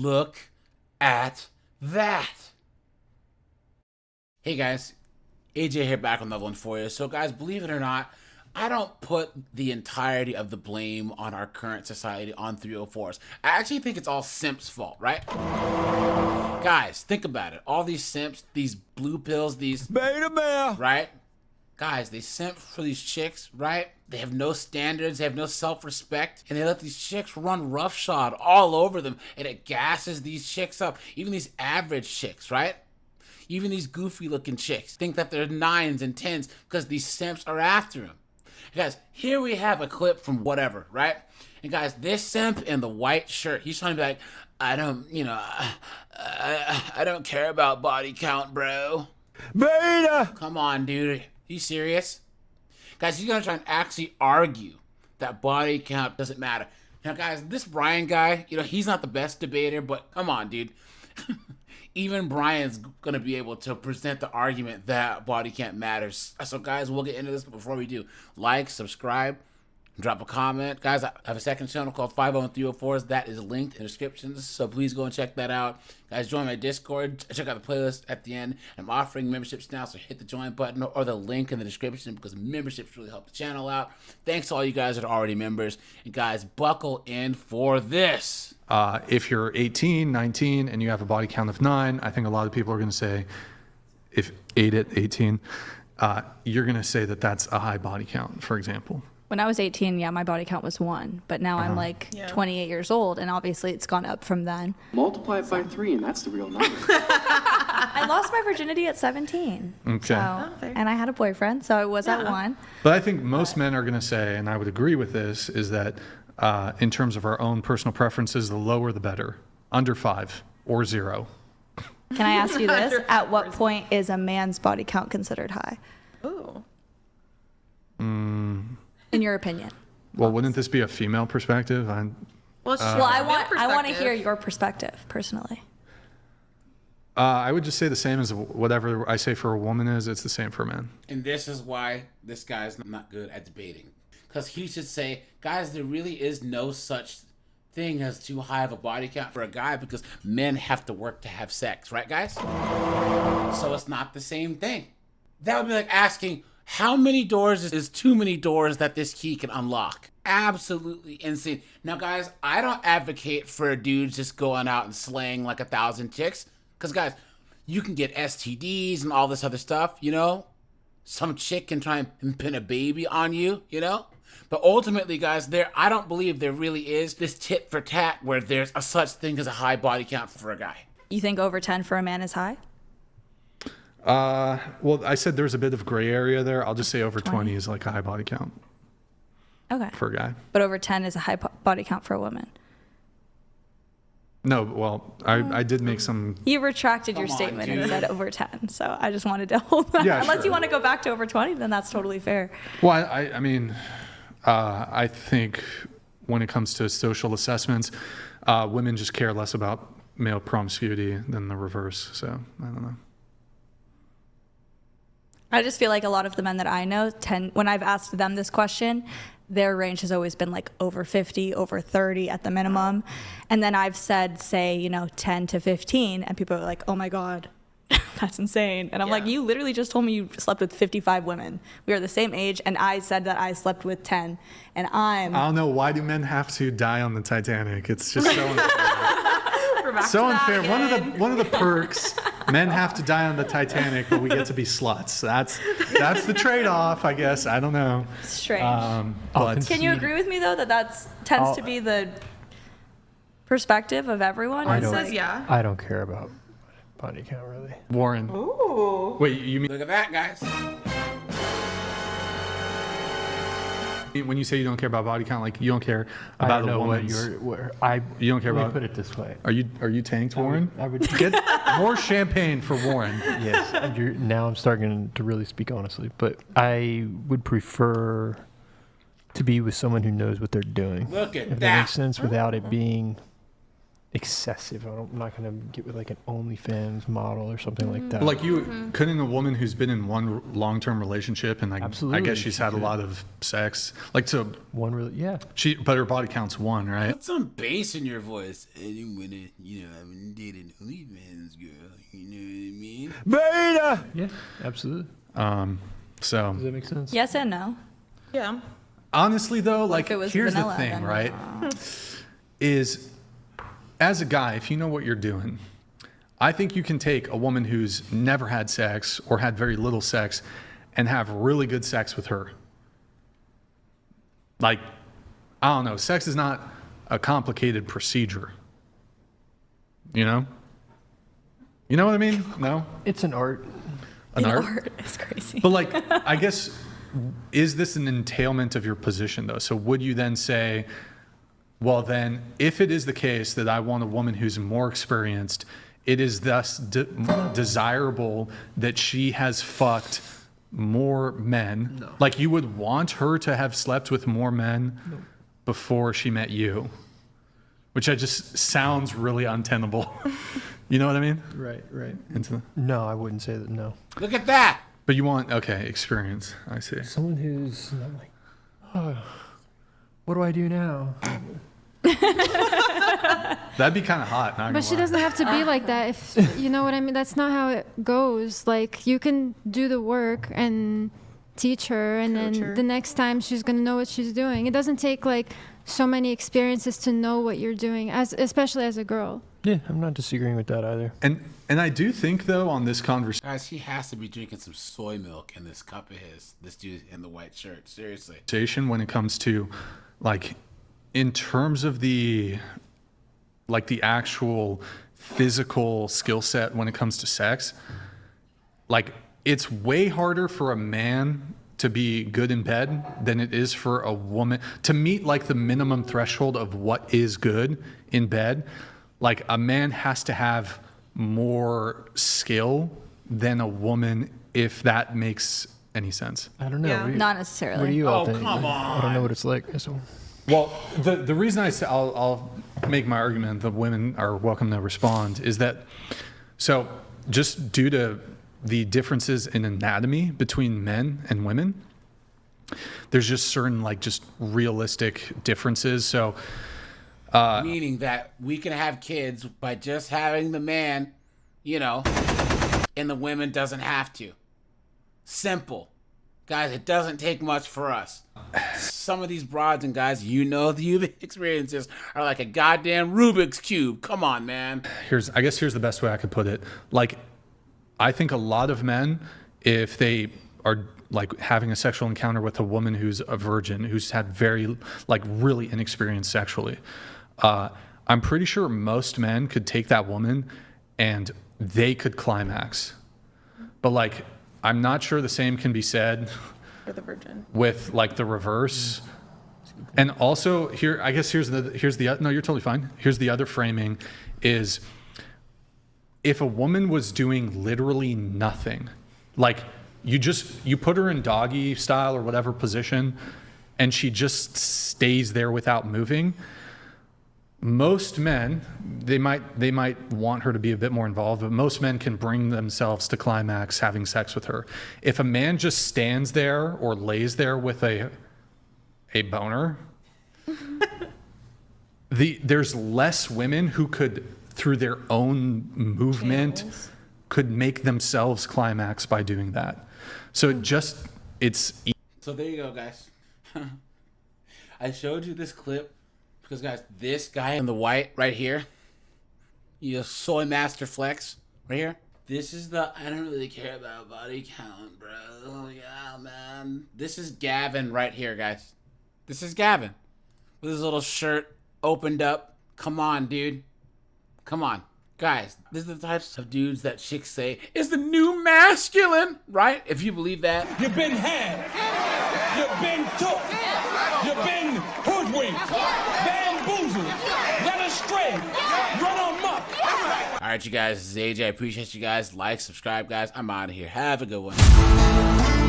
Look at that. Hey guys, AJ here back on another one for you. So guys, believe it or not, I don't put the entirety of the blame on our current society on 304s. I actually think it's all simps' fault, right? Guys, think about it. All these simps, these blue pills, these beta male, right? Guys, they simp for these chicks, right? They have no standards, they have no self-respect, and they let these chicks run roughshod all over them, and it gasses these chicks up. Even these average chicks, right? Even these goofy-looking chicks think that they're 9s and 10s because these simps are after them. Guys, here we have a clip from whatever, right? And guys, this simp in the white shirt, he's trying to be like, I don't care about body count, bro. Beta! Come on, dude. Are you serious? Guys, he's gonna try and actually argue that body count doesn't matter. Now, guys, this Brian guy, he's not the best debater, but come on, dude. Even Brian's gonna be able to present the argument that body count matters. So, guys, we'll get into this, but before we do, like, subscribe, drop a comment. Guys, I have a second channel called 50304s. That is linked in the descriptions, so please go and check that out. Guys, join my Discord. Check out the playlist at the end. I'm offering memberships now, so hit the join button or the link in the description because memberships really help the channel out. Thanks to all you guys that are already members. And guys, buckle in for this. If you're 18, 19, and you have a body count of 9, I think a lot of people are going to say, if 8 at 18, you're going to say that that's a high body count, for example. When I was 18, yeah, my body count was 1, but now I'm like 28 years old, and obviously it's gone up from then. Multiply it by 3, and that's the real number. I lost my virginity at 17. Okay. So, and I had a boyfriend, so it was at 1. But I think most men are going to say, and I would agree with this, is that in terms of our own personal preferences, the lower the better. Under 5 or 0. Can I ask you this? At what point is a man's body count considered high? Ooh. In your opinion? Well, wouldn't this be a female perspective? Well, I want to hear your perspective personally. I would just say the same as whatever I say for a woman is, it's the same for men. And this is why this guy's not good at debating. Because he should say, guys, there really is no such thing as too high of a body count for a guy because men have to work to have sex, right, guys? So it's not the same thing. That would be like asking, how many doors is too many doors that this key can unlock? Absolutely insane. Now, guys, I don't advocate for dudes just going out and slaying like 1,000 chicks. Because, guys, you can get STDs and all this other stuff, Some chick can try and pin a baby on you, But ultimately, guys, I don't believe there really is this tit for tat where there's a such thing as a high body count for a guy. You think over 10 for a man is high? Well, I said there's a bit of gray area there. I'll just say over 20 is like a high body count. Okay. For a guy. But over 10 is a high body count for a woman. No, well, I did make some... You retracted your statement and said over 10, so I just wanted to hold that. Yeah, Unless you want to go back to over 20, then that's totally fair. Well, I mean, I think when it comes to social assessments, women just care less about male promiscuity than the reverse, so I don't know. I just feel like a lot of the men that I know when I've asked them this question, their range has always been like over 50, over 30 at the minimum. And then I've said, say, 10 to 15, and people are like, oh my God, that's insane. And I'm like, you literally just told me you slept with 55 women. We are the same age, and I said that I slept with 10. And I don't know, why do men have to die on the Titanic? It's just so unfair. So unfair. One of the perks, men have to die on the Titanic, but we get to be sluts. That's the trade-off, I guess. I don't know. Strange. But can you agree with me though that tends to be the perspective of everyone? I don't care about body count really. Warren. Ooh. Wait, you mean? Look at that, guys. When you say you don't care about body count, like you don't care about a woman's... You don't care about... Put it this way. Are you tanked, Warren? I would get more champagne for Warren. Yes. Now I'm starting to really speak honestly, but I would prefer to be with someone who knows what they're doing. Look at if that makes sense, without it being excessive. I'm not gonna get with like an OnlyFans model or something like that. Like couldn't a woman who's been in one long-term relationship and like Absolutely, I guess she's had a lot of sex, like to one really, yeah. but her body count's 1, right? Put some bass in your voice. I didn't want to, I haven't dated an OnlyFans girl. You know what I mean? Beta. Yeah, absolutely. So Does that make sense? Yes and no. Yeah. honestly though, like if it was here's vanilla, the thing, then right? Is as a guy, if you know what you're doing, I think you can take a woman who's never had sex or had very little sex and have really good sex with her. Like, I don't know, sex is not a complicated procedure. You know? You know what I mean? No? It's an art. An art? Art is crazy. But like, I guess, is this an entailment of your position though? So would you then say, well then, if it is the case that I want a woman who's more experienced, it is thus desirable that she has fucked more men? No. Like you would want her to have slept with more men before she met you? Which just sounds really untenable. You know what I mean? Right. Into No, I wouldn't say that. No. Look at that. But you want, okay, experience. I see. Someone who's not like, oh, what do I do now? That'd be kind of hot. Not But gonna she lie. doesn't have to be like that. If you know what I mean, that's not how it goes. Like you can do the work and teach her, and Coach then her. the next time she's gonna know what she's doing. It doesn't take like so many experiences to know what you're doing, especially as a girl. Yeah, I'm not disagreeing with that either. And I do think though on this conversation, Guys, he has to be drinking some soy milk in this cup of his. This dude in the white shirt. Seriously. when it comes to like in terms of the actual physical skill set when it comes to sex, like it's way harder for a man to be good in bed than it is for a woman to meet like the minimum threshold of what is good in bed. Like a man has to have more skill than a woman, if that makes any sense. I don't know. Yeah. Not necessarily. What do you all Oh, think? come I don't know what it's like. So Well, the reason I say I'll make my argument that women are welcome to respond is that so just due to the differences in anatomy between men and women, there's just certain like just realistic differences. So Meaning that we can have kids by just having the man, and the women doesn't have to. Simple. Guys, it doesn't take much for us. Some of these broads and guys, the experiences are like a goddamn Rubik's Cube. Come on, man. here's the best way I could put it. Like, I think a lot of men, if they are like having a sexual encounter with a woman who's a virgin, who's had very like really inexperienced sexually, I'm pretty sure most men could take that woman and they could climax. But like, I'm not sure the same can be said For the virgin. with like the reverse. And also here, I guess here's the no, you're totally fine. Here's the other framing is if a woman was doing literally nothing, like you put her in doggy style or whatever position and she just stays there without moving, most men, they might want her to be a bit more involved, but most men can bring themselves to climax having sex with her. If a man just stands there or lays there with a boner, there's less women who could, through their own movement, could make themselves climax by doing that. So So there you go, guys. I showed you this clip because, guys, this guy in the white right here, soy master flex right here. This is I don't really care about body count, bro. Yeah, man. This is Gavin right here, guys. This is Gavin with his little shirt opened up. Come on, dude. Come on. Guys, this is the types of dudes that chicks say is the new masculine, right? If you believe that. You've been had. You've been took. You've been hoodwinked. Bamboozled. Led astray. Run amok. All right, you guys, this is AJ. I appreciate you guys. Like, subscribe, guys. I'm out of here. Have a good one.